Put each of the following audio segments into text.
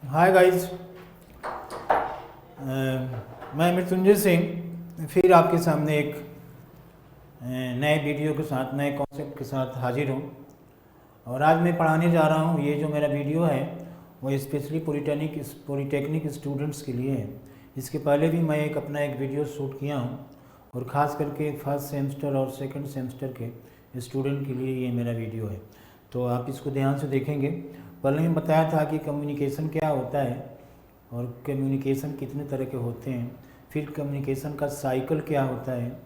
Hi guys, मैं मृत्युंजय सिंह फिर आपके सामने एक नए वीडियो के साथ, नए कॉन्सेप्ट के साथ हाजिर हूँ। और आज मैं पढ़ाने जा रहा हूँ, ये जो मेरा वीडियो है वो स्पेशली पॉलिटेक्निक स्टूडेंट्स के लिए है। इसके पहले भी मैं अपना एक वीडियो शूट किया हूँ और ख़ास करके फर्स्ट सेमेस्टर और सेकंड सेमेस्टर के स्टूडेंट के लिए ये मेरा वीडियो है, तो आप इसको ध्यान से देखेंगे। पहले मैं बताया था कि कम्युनिकेशन क्या होता है और कम्युनिकेशन कितने तरह के होते हैं, फिर कम्युनिकेशन का साइकिल क्या होता है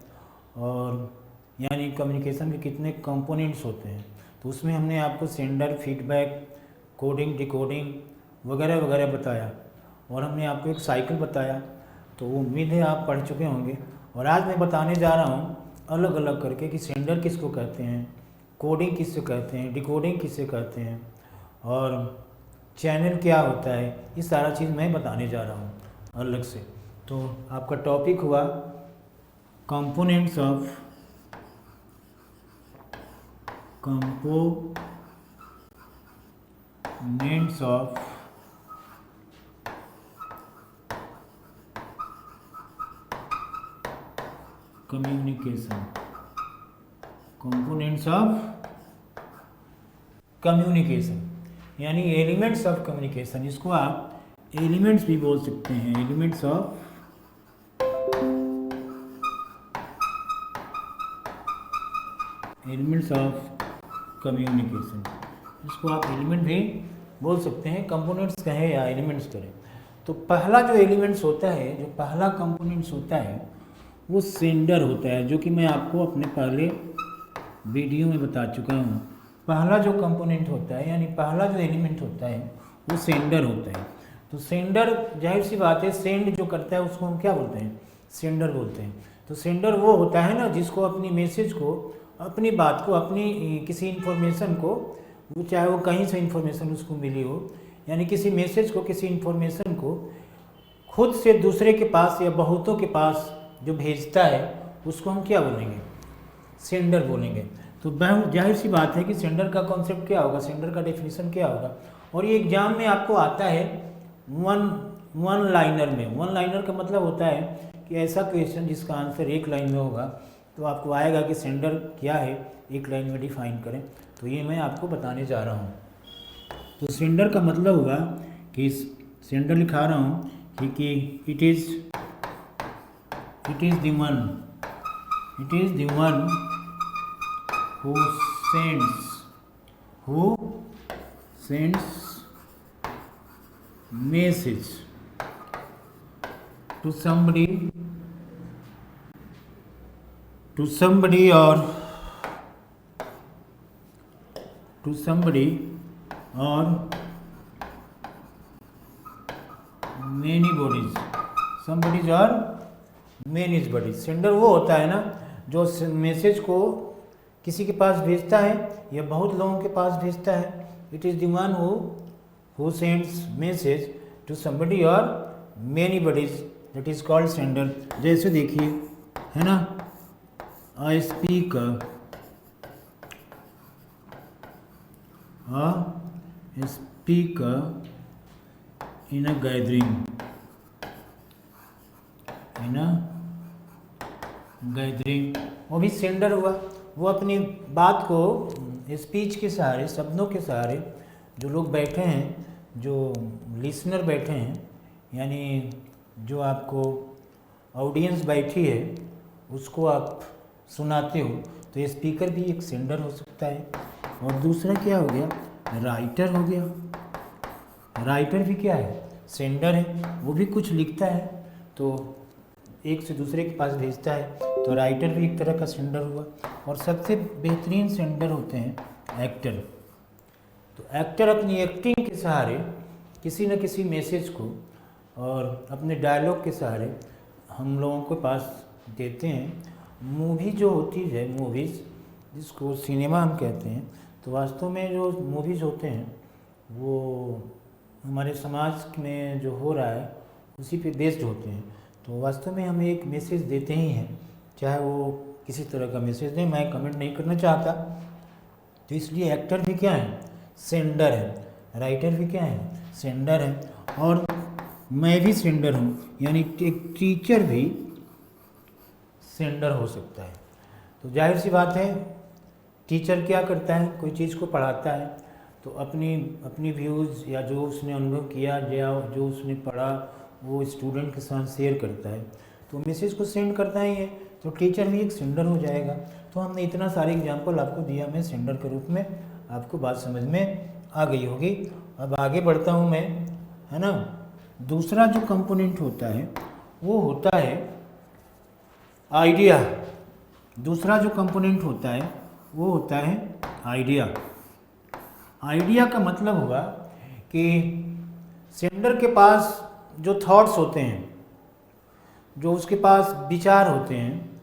और यानी कम्युनिकेशन के कितने कंपोनेंट्स होते हैं। तो उसमें हमने आपको सेंडर, फीडबैक, कोडिंग, डिकोडिंग वगैरह वगैरह बताया और हमने आपको एक साइकिल बताया। तो उम्मीद है आप पढ़ चुके होंगे। और आज मैं बताने जा रहा हूँ अलग अलग करके कि सेंडर किसको कहते हैं, कोडिंग किससे कहते हैं, डिकोडिंग किससे कहते हैं और चैनल क्या होता है। ये सारा चीज़ मैं बताने जा रहा हूँ अलग से। तो आपका टॉपिक हुआ components of communication. Components of communication यानी एलिमेंट्स ऑफ कम्युनिकेशन। इसको आप एलिमेंट्स भी बोल सकते हैं, एलिमेंट्स ऑफ कम्युनिकेशन। इसको आप एलिमेंट भी बोल सकते हैं, कंपोनेंट्स कहें या एलिमेंट्स करें। तो पहला जो एलिमेंट्स होता है, जो पहला कंपोनेंट्स होता है वो सेंडर होता है, जो कि मैं आपको अपने पहले वीडियो में बता चुका हूँ। पहला जो कंपोनेंट होता है यानी पहला जो एलिमेंट होता है वो सेंडर होता है। तो सेंडर, जाहिर सी बात है, सेंड जो करता है उसको हम क्या बोलते हैं, सेंडर बोलते हैं। तो सेंडर वो होता है ना जिसको अपनी मैसेज को, अपनी बात को, अपनी किसी इन्फॉर्मेशन को, वो चाहे वो कहीं से इन्फॉर्मेशन उसको मिली हो, यानी किसी मैसेज को, किसी इन्फॉर्मेशन को खुद से दूसरे के पास या बहुतों के पास जो भेजता है उसको हम क्या बोलेंगे, सेंडर बोलेंगे। तो जाहिर सी बात है कि सेंडर का कॉन्सेप्ट क्या होगा, सेंडर का डेफिनेशन क्या होगा। और ये एग्जाम में आपको आता है वन लाइनर में। वन लाइनर का मतलब होता है कि ऐसा क्वेश्चन जिसका आंसर एक लाइन में होगा, तो आपको आएगा कि सेंडर क्या है, एक लाइन में डिफाइन करें। तो ये मैं आपको बताने जा रहा हूँ। तो सेंडर का मतलब होगा कि सेंडर लिखा रहा हूँ कि it is the one who sends message to somebody or many bodies, somebody's or many bodies। Sender वो होता है ना जो मैसेज को किसी के पास भेजता है या बहुत लोगों के पास भेजता है। It is the one who sends message to somebody और many bodies, that is called sender. जैसे देखिए, है ना, I speak in a gathering, वो भी सेंडर हुआ। वो अपनी बात को स्पीच के सहारे, शब्दों के सहारे, जो लोग बैठे हैं, जो लिसनर बैठे हैं, यानी जो आपको ऑडियंस बैठी है उसको आप सुनाते हो, तो ये स्पीकर भी एक सेंडर हो सकता है। और दूसरा क्या हो गया, राइटर हो गया। राइटर भी क्या है, सेंडर है। वो भी कुछ लिखता है तो एक से दूसरे के पास भेजता है, तो राइटर भी एक तरह का सेंडर हुआ। और सबसे बेहतरीन सेंडर होते हैं एक्टर। तो एक्टर अपनी एक्टिंग के सहारे किसी न किसी मैसेज को और अपने डायलॉग के सहारे हम लोगों के पास देते हैं। मूवी जो होती है, मूवीज़ जिसको सिनेमा हम कहते हैं, तो वास्तव में जो मूवीज़ होते हैं वो हमारे समाज में जो हो रहा है उसी पे बेस्ड होते हैं। तो वास्तव में हम एक मैसेज देते ही हैं, चाहे वो किसी तरह का मैसेज दें। मैं कमेंट नहीं करना चाहता, तो इसलिए एक्टर भी क्या है, सेंडर है। राइटर भी क्या है, सेंडर है, और मैं भी सेंडर हूँ, यानी एक टीचर भी सेंडर हो सकता है। तो जाहिर सी बात है, टीचर क्या करता है, कोई चीज़ को पढ़ाता है तो अपनी अपनी व्यूज़ या जो उसने अनुभव किया या जो उसने पढ़ा वो स्टूडेंट के साथ शेयर करता है, तो मैसेज को सेंड करता ही है, तो टीचर भी एक सेंडर हो जाएगा। तो हमने इतना सारे एग्जाम्पल आपको दिया मैं सेंडर के रूप में, आपको बात समझ में आ गई होगी। अब आगे बढ़ता हूँ मैं, है ना। दूसरा जो कंपोनेंट होता है वो होता है आइडिया। दूसरा जो कंपोनेंट होता है वो होता है आइडिया। आइडिया का मतलब हुआ कि सेंडर के पास जो थॉट्स होते हैं, जो उसके पास विचार होते हैं,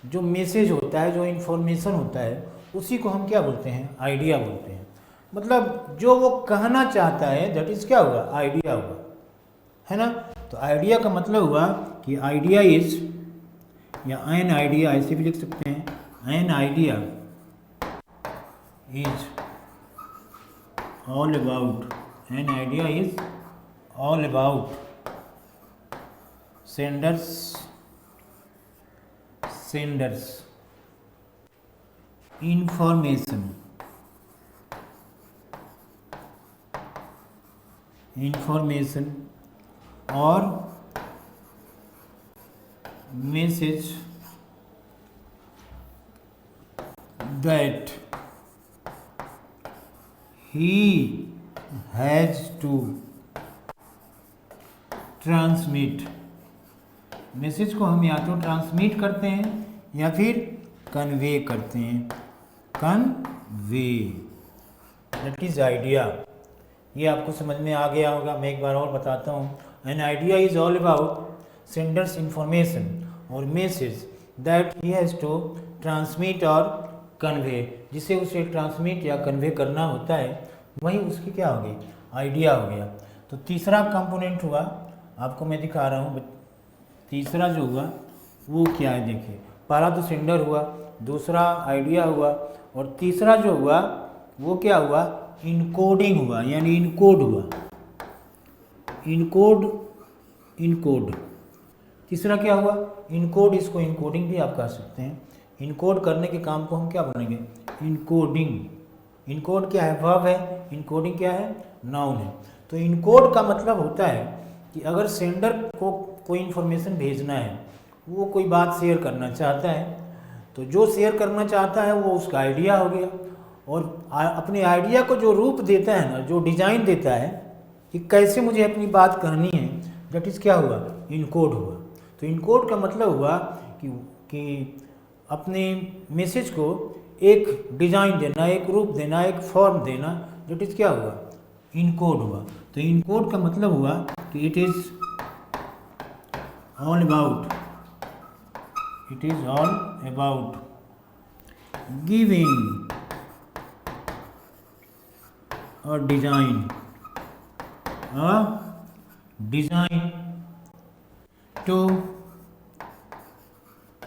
जो मैसेज होता है, जो इन्फॉर्मेशन होता है, उसी को हम क्या बोलते हैं, आइडिया बोलते हैं। मतलब जो वो कहना चाहता है दैट इज़ क्या हुआ, आइडिया हुआ, है ना। तो आइडिया का मतलब हुआ कि आइडिया इज, या एन आइडिया ऐसे भी लिख सकते हैं, an idea is all about, an idea is all about sender's information और message that he has to transmit। Message को हम या तो ट्रांसमिट करते हैं या फिर कन्वे करते हैं, कन्वे, दैट इज आइडिया। ये आपको समझ में आ गया होगा। मैं एक बार और बताता हूँ, an idea is all about sender's information और message that he has to transmit और कन्वे, जिसे उसे ट्रांसमिट या कन्वे करना होता है, वही उसकी क्या हो गई, आइडिया हो गया। तो तीसरा कंपोनेंट हुआ, आपको मैं दिखा रहा हूँ, तीसरा जो हुआ वो क्या है, देखिए पहला तो सेंडर हुआ, दूसरा आइडिया हुआ, और तीसरा जो हुआ वो क्या हुआ, इनकोडिंग हुआ, यानी इनकोड हुआ, इनकोड। तीसरा क्या हुआ, इनकोड। इसको इनकोडिंग भी आप कह सकते हैं। इनकोड करने के काम को हम क्या बोलेंगे, इनकोडिंग। इनकोड क्या है, वर्ब है, इनकोडिंग क्या है, नाउन है। तो इनकोड का मतलब होता है कि अगर सेंडर को कोई इन्फॉर्मेशन भेजना है, वो कोई बात शेयर करना चाहता है, तो जो शेयर करना चाहता है वो उसका आइडिया हो गया, और अपने आइडिया को जो रूप देता है ना, जो डिज़ाइन देता है कि कैसे मुझे अपनी बात कहनी है, दैट इज़ क्या हुआ, इनकोड हुआ। तो इनकोड का मतलब हुआ कि अपने मैसेज को एक डिज़ाइन देना, एक रूप देना, एक फॉर्म देना, दैट इज़ क्या हुआ, इनकोड हुआ। तो इनकोड का मतलब हुआ कि it is all about giving और design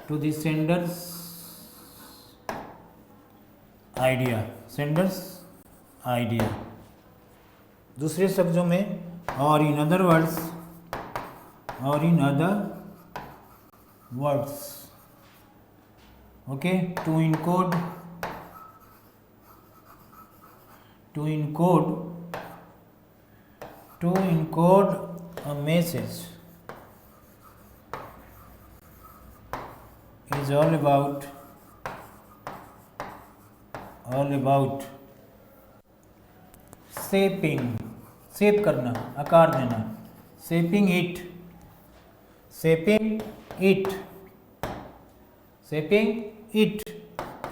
to the sender's idea। दूसरे शब्दों में, और in other words, okay, to encode a message is all about shape करना, आकार देना, shaping it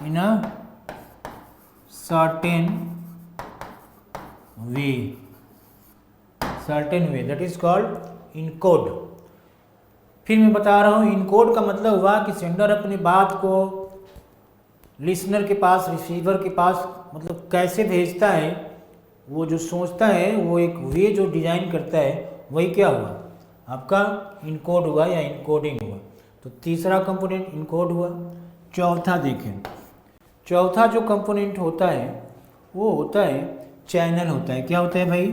in a certain way, that is called encode। फिर मैं बता रहा हूँ, इनकोड का मतलब हुआ कि सेंडर अपनी बात को लिसनर के पास, रिसीवर के पास, मतलब कैसे भेजता है, वो जो सोचता है, वो एक वे जो डिज़ाइन करता है, वही क्या हुआ, आपका इनकोड हुआ या इनकोडिंग हुआ। तो तीसरा कंपोनेंट इनकोड हुआ। चौथा देखें, चौथा जो कंपोनेंट होता है वो होता है चैनल होता है। क्या होता है भाई,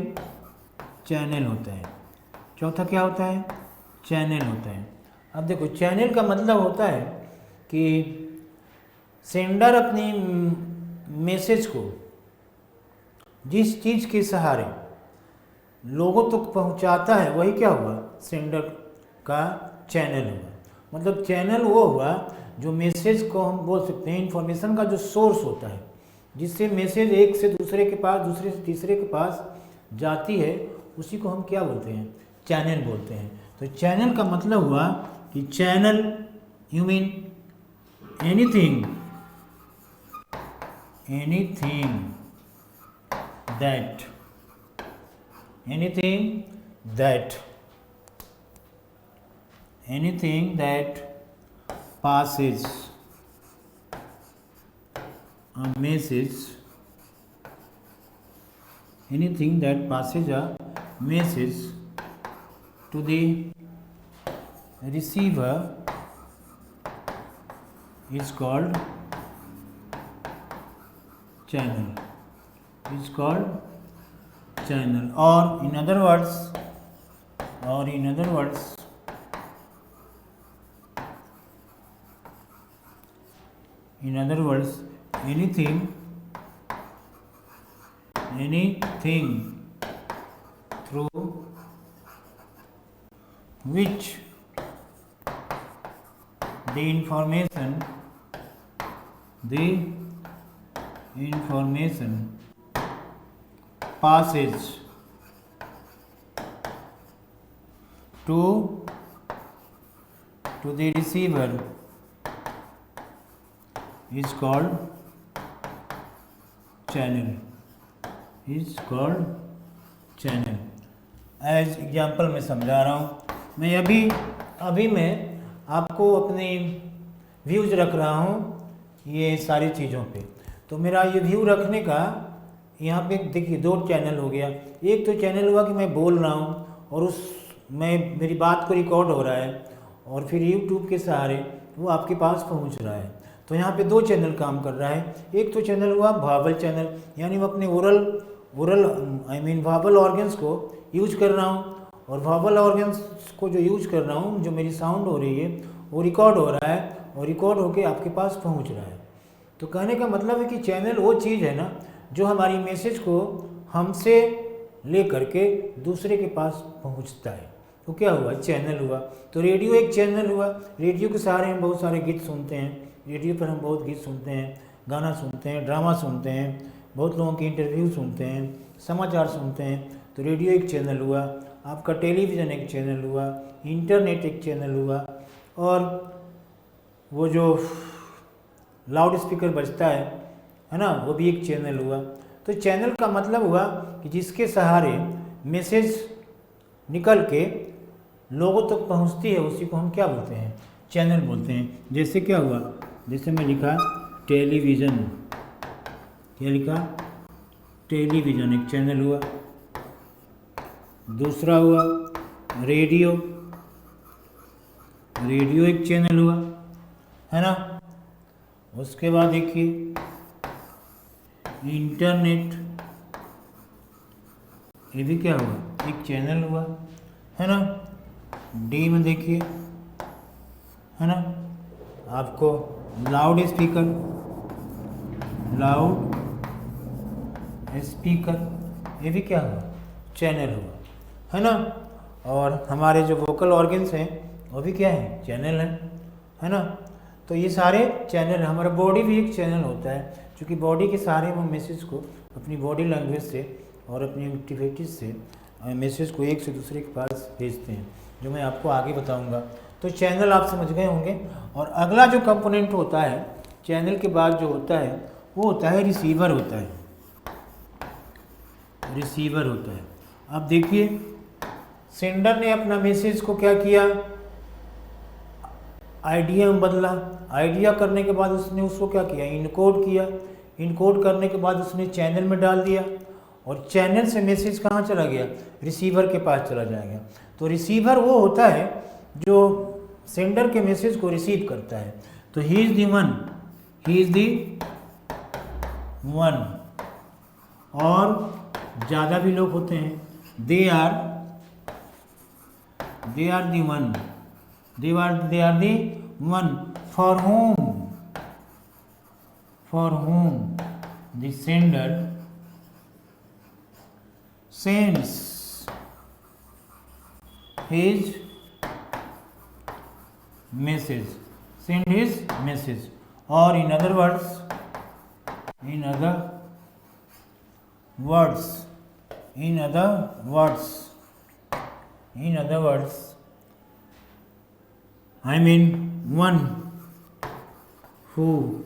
चैनल होता है। चौथा क्या होता है? चैनल होता है। अब देखो चैनल का मतलब होता है कि सेंडर अपनी मैसेज को जिस चीज़ के सहारे लोगों तक पहुंचाता है वही क्या हुआ? सेंडर का चैनल हुआ। मतलब चैनल वो हुआ जो मैसेज को हम बोल सकते हैं इंफॉर्मेशन का जो सोर्स होता है, जिससे मैसेज एक से दूसरे के पास, दूसरे से तीसरे के पास जाती है, उसी को हम क्या बोलते हैं? चैनल बोलते हैं। तो चैनल का मतलब हुआ कि channel you mean anything that anything that passes a message to the receiver is called channel, or in other words anything through which the information passes to the receiver is called channel. As example मैं समझा रहा हूँ। मैं अभी मैं आपको अपनी views रख रहा हूँ ये सारी चीज़ों पे। तो मेरा ये व्यू रखने का यहाँ पे देखिए दो चैनल हो गया। एक तो चैनल हुआ कि मैं बोल रहा हूँ और मेरी बात को रिकॉर्ड हो रहा है और फिर यूट्यूब के सहारे वो आपके पास पहुँच रहा है। तो यहाँ पे दो चैनल काम कर रहा है। एक तो चैनल हुआ वावल चैनल, यानी मैं अपने वावल ऑर्गन्स को यूज कर रहा हूँ, और वावल ऑर्गन्स को जो यूज कर रहा हूँ, जो मेरी साउंड हो रही है वो रिकॉर्ड हो रहा है और रिकॉर्ड होके आपके पास पहुँच रहा है। तो कहने का मतलब है कि चैनल वो चीज़ है ना जो हमारी मैसेज को हमसे ले करके दूसरे के पास पहुँचता है। तो क्या हुआ? चैनल हुआ। तो रेडियो एक चैनल हुआ। रेडियो के सहारे हम बहुत सारे गीत सुनते हैं। रेडियो पर हम बहुत गीत सुनते हैं, गाना सुनते हैं, ड्रामा सुनते हैं, बहुत लोगों की इंटरव्यू सुनते हैं, समाचार सुनते हैं। तो रेडियो एक चैनल हुआ। आपका टेलीविज़न एक चैनल हुआ, इंटरनेट एक चैनल हुआ, और वो जो लाउड स्पीकर बजता है ना, वो भी एक चैनल हुआ। तो चैनल का मतलब हुआ कि जिसके सहारे मैसेज निकल के लोगों तक पहुंचती है, उसी को हम क्या बोलते हैं? चैनल बोलते हैं। जैसे क्या हुआ? जैसे मैं लिखा टेलीविज़न, क्या लिखा? टेलीविज़न एक चैनल हुआ। दूसरा हुआ रेडियो एक चैनल हुआ, है ना। उसके बाद देखिए इंटरनेट, ये भी क्या हुआ? एक चैनल हुआ, है ना। डी में देखिए, है ना, आपको लाउड स्पीकर, ये भी क्या हुआ? चैनल हुआ, है ना। और हमारे जो वोकल ऑर्गन्स हैं वो भी क्या है? चैनल है ना। तो ये सारे चैनल। हमारा बॉडी भी एक चैनल होता है, क्योंकि बॉडी के सहारे हम मैसेज को अपनी बॉडी लैंग्वेज से और अपनी एक्टिविटीज़ से मैसेज को एक से दूसरे के पास भेजते हैं, जो मैं आपको आगे बताऊंगा। तो चैनल आप समझ गए होंगे। और अगला जो कंपोनेंट होता है चैनल के बाद जो होता है वो होता है रिसीवर होता है। अब देखिए सेंडर ने अपना मैसेज को क्या किया? आइडिया में बदला। आइडिया करने के बाद उसने उसको क्या किया? इनकोड किया। इनकोड करने के बाद उसने चैनल में डाल दिया, और चैनल से मैसेज कहाँ चला गया? रिसीवर के पास चला जाएगा। तो रिसीवर वो होता है जो सेंडर के मैसेज को रिसीव करता है। तो ही इज़ दी वन। और ज़्यादा भी लोग होते हैं, they are the one, they are the one for whom the sender sends his message, or in other words, I mean one who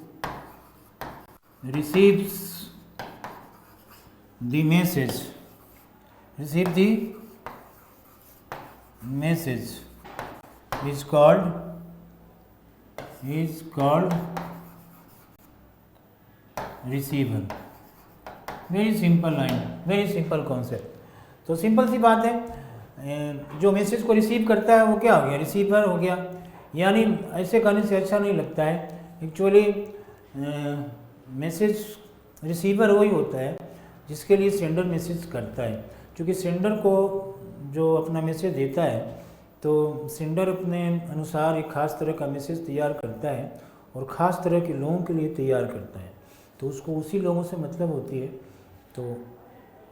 receives the message, is called receiver. Very simple line, very simple concept. तो simple सी बात है, जो message को receive करता है वो क्या हो गया, रिसीवर हो गया. यानी ऐसे करने से अच्छा नहीं लगता है. एक्चुअली मैसेज रिसीवर वही होता है जिसके लिए सेंडर मैसेज करता है. क्योंकि सेंडर को जो अपना मैसेज देता है तो सेंडर अपने अनुसार एक ख़ास तरह का मैसेज तैयार करता है और ख़ास तरह के लोगों के लिए तैयार करता है. तो उसको उसी लोगों से मतलब होती है. तो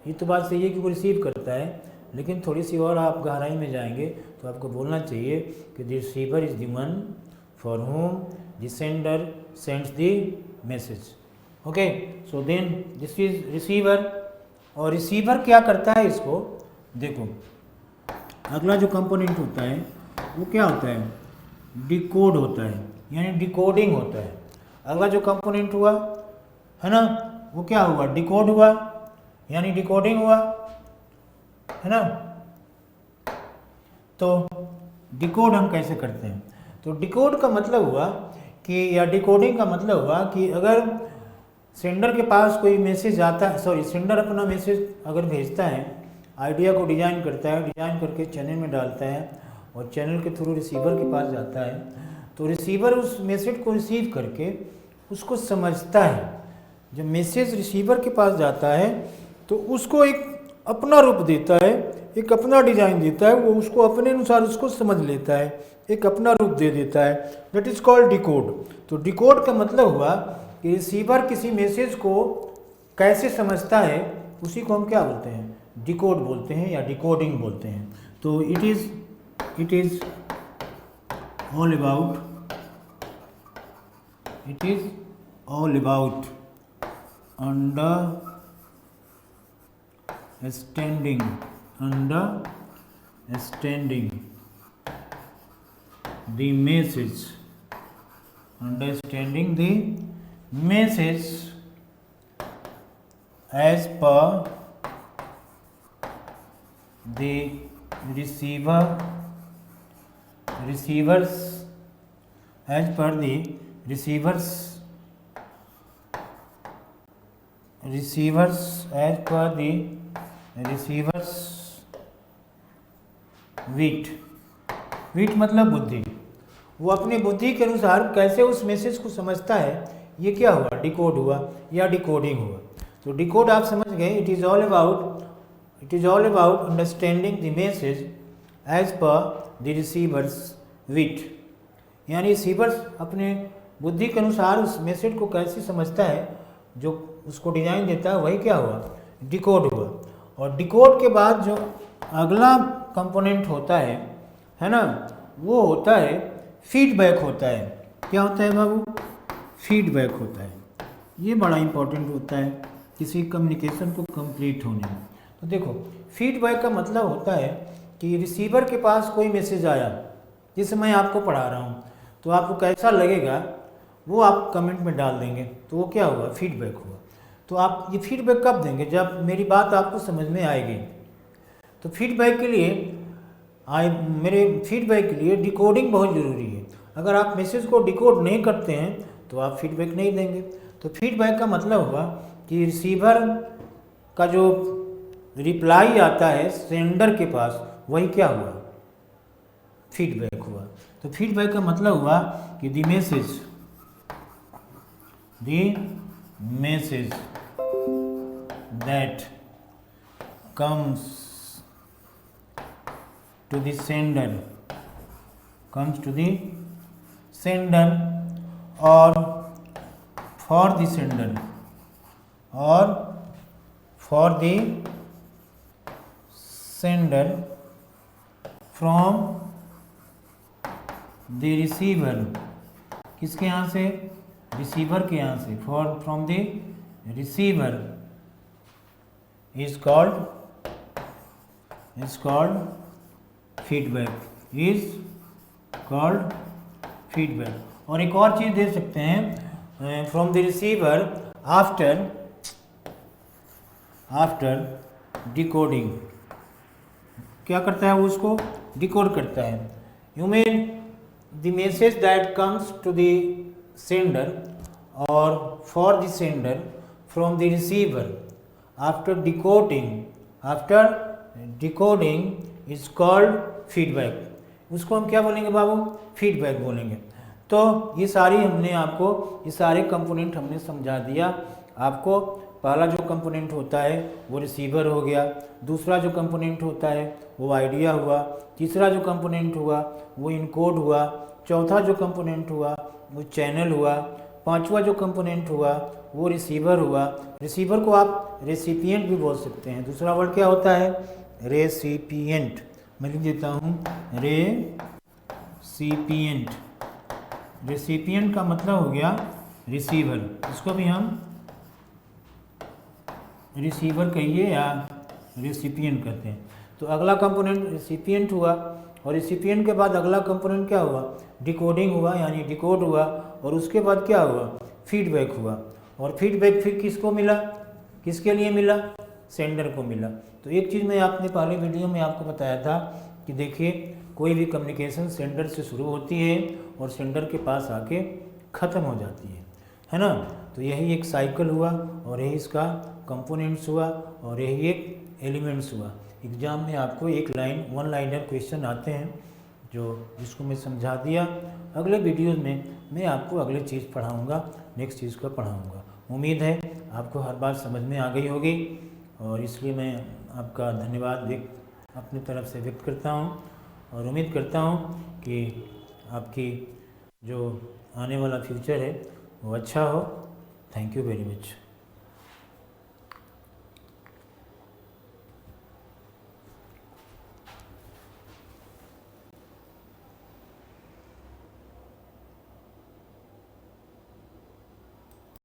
ये तो बात सही है कि वो रिसीव करता है, लेकिन थोड़ी सी और आप गहराई में जाएंगे तो आपको बोलना चाहिए कि the receiver is the one for whom the sender sends the message. Okay, so then this is receiver. और रिसीवर क्या करता है, इसको देखो. अगला जो कंपोनेंट होता है वो क्या होता है, डिकोड होता है, यानी डिकोडिंग होता है. अगला जो कंपोनेंट हुआ है ना, वो क्या हुआ, डिकोड हुआ, यानी डिकोडिंग हुआ, है ना. तो डिकोड हम कैसे करते हैं, तो डिकोड का मतलब हुआ कि, या डिकोडिंग का मतलब हुआ कि अगर सेंडर के पास कोई मैसेज आता है, सॉरी सेंडर अपना मैसेज अगर भेजता है, आइडिया को डिज़ाइन करता है, डिज़ाइन करके चैनल में डालता है और चैनल के थ्रू रिसीवर के पास जाता है, तो रिसीवर उस मैसेज को रिसीव करके उसको समझता है. जब मैसेज रिसीवर के पास जाता है तो उसको एक अपना रूप देता है, एक अपना डिज़ाइन देता है, वो उसको अपने अनुसार उसको समझ लेता है, एक अपना रूप दे देता है. That is called decode. तो डिकोड का मतलब हुआ कि रिसीवर किसी मैसेज को कैसे समझता है, उसी को हम क्या बोलते हैं, डिकोड बोलते हैं या डिकोडिंग बोलते हैं. तो it is all about understanding the message, as per the receiver's wheat मतलब बुद्धि. वो अपनी बुद्धि के अनुसार कैसे उस मैसेज को समझता है, ये क्या हुआ, डिकोड हुआ या डिकोडिंग हुआ. तो डिकोड आप समझ गए. It is all about understanding the message as per the receiver's wit. यानी रिसीवर्स अपने बुद्धि के अनुसार उस मैसेज को कैसे समझता है, जो उसको डिज़ाइन देता है, वही क्या हुआ, डिकोड हुआ. और डिकोड के बाद जो अगला कंपोनेंट होता है ना, वो होता है फीडबैक होता है. क्या होता है बाबू, फीडबैक होता है. ये बड़ा इंपॉर्टेंट होता है किसी कम्युनिकेशन को कंप्लीट होने में. तो देखो, फीडबैक का मतलब होता है कि रिसीवर के पास कोई मैसेज आया, जिसे मैं आपको पढ़ा रहा हूँ, तो आपको कैसा लगेगा वो आप कमेंट में डाल देंगे. तो वो क्या हुआ, फीडबैक हुआ. तो आप ये फीडबैक कब देंगे, जब मेरी बात आपको समझ में आएगी. तो फीडबैक के लिए डिकोडिंग बहुत ज़रूरी है. अगर आप मैसेज को डिकोड नहीं करते हैं तो आप फीडबैक नहीं देंगे. तो फीडबैक का मतलब हुआ कि रिसीवर का जो रिप्लाई आता है सेंडर के पास, वही क्या हुआ, फीडबैक हुआ. तो फीडबैक का मतलब हुआ कि the message that comes to the sender, comes to the sender, or for the sender, or for the sender from the receiver, किसके यहाँ से, रिसीवर के यहाँ से, from the receiver is called feedback, is called feedback. और एक और चीज़ दे सकते हैं, from the receiver after decoding, क्या करता है वो, उसको डिकोड करता है। You mean the message that comes to the sender or for the sender from the receiver after decoding is called feedback। उसको हम क्या बोलेंगे बाबू, फीडबैक बोलेंगे। तो ये सारे कंपोनेंट हमने समझा दिया आपको। पहला जो कंपोनेंट होता है वो रिसीवर हो गया, दूसरा जो कंपोनेंट होता है वो आइडिया हुआ, तीसरा जो कंपोनेंट हुआ वो इनकोड हुआ, चौथा जो कंपोनेंट हुआ वो चैनल हुआ, पांचवा जो कंपोनेंट हुआ वो रिसीवर हुआ। रिसीवर को आप रेसिपिएंट भी बोल सकते हैं। दूसरा वर्ड क्या होता है, रेसिपिएंट। मैं लिख देता हूँ, रेसिपिएंट। रेसिपिएंट का मतलब हो गया रिसीवर, इसको भी हम रिसीवर कहिए या रेसिपिएंट कहते हैं। तो अगला कंपोनेंट रेसिपिएंट हुआ, और रेसिपिएंट के बाद अगला कंपोनेंट क्या हुआ, डिकोडिंग हुआ, यानी डिकोड हुआ, और उसके बाद क्या हुआ, फीडबैक हुआ। और फीडबैक फिर किसको मिला, किसके लिए मिला, सेंडर को मिला। तो एक चीज़ मैं आपने पहले वीडियो में आपको बताया था कि देखिए कोई भी कम्युनिकेशन सेंडर से शुरू होती है और सेंडर के पास आके ख़त्म हो जाती है ना। तो यही एक साइकिल हुआ, और यही इसका कंपोनेंट्स हुआ, और यही एक एलिमेंट्स हुआ। एग्ज़ाम में आपको वन लाइनर क्वेश्चन आते हैं जिसको मैं समझा दिया। अगले वीडियोज़ में मैं आपको अगले चीज़ पढ़ाऊँगा, नेक्स्ट चीज़ को पढ़ाऊँगा। उम्मीद है आपको हर बात समझ में आ गई होगी, और इसलिए मैं आपका धन्यवाद अपनी तरफ से व्यक्त करता हूँ, और उम्मीद करता हूँ कि आपकी जो आने वाला फ्यूचर है वो अच्छा हो। Thank you very much.